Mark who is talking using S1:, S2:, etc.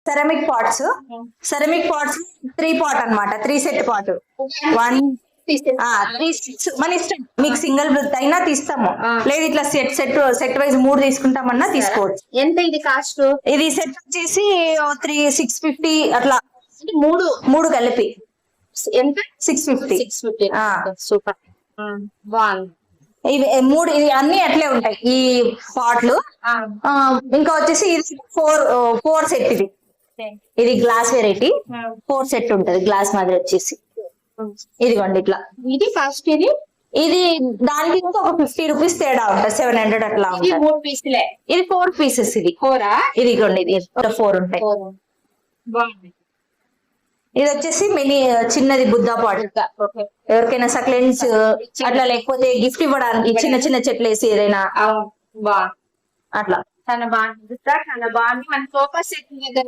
S1: Ceramic pots. Ceramic pots 3 pot అన్నమాట, 3 set pot. 1 మన ఇష్టం, మీకు సింగిల్ బ్రెత్ అయినా తీస్తాము, లేదు ఇట్లా సెట్ వైజ్ 3 తీసుకుంటామన్నా తీసుకోవచ్చు.
S2: ఎంత ఇది కాస్ట్?
S1: ఇది సెట్ వచ్చేసి 650 అట్లా, మూడు కలిపి
S2: ఎంత?
S1: 650.
S2: సూపర్, బాగుంది.
S1: ఇవి 3 ఇవి అన్ని అట్లే ఉంటాయి ఈ పాట్లు. ఇంకా వచ్చేసి ఇది 4 సెట్. ఇది గ్లాస్ వెరైటీ 4 సెట్ ఉంటది, గ్లాస్ మాదిరి వచ్చేసి. ఇదిగోండి ఇట్లా.
S2: ఇది కాస్ట్
S1: ఇది దానికి ఇంకా ఒక 50 రూపీస్ తేడా ఉంటుంది, 700 అట్లా ఉంటుంది.
S2: 3 పీసులే.
S1: ఇది 4 పీసెస్. ఇది 4. ఇదిగోండి ఇది 4 ఉంటాయి.
S2: బాగుంది.
S1: ఇది వచ్చేసి మినీ చిన్నది బుద్ధా పాట్, ఎవరికైనా సక్లెంట్స్ అట్లా, లేకపోతే గిఫ్ట్ ఇవ్వడానికి చిన్న చిన్న చెట్లు వేసి ఏదైనా
S2: బాగుంది
S1: అట్లా.
S2: చాలా బాగుంది, చాలా బాగుంది. మన సోఫా సెట్ దగ్గర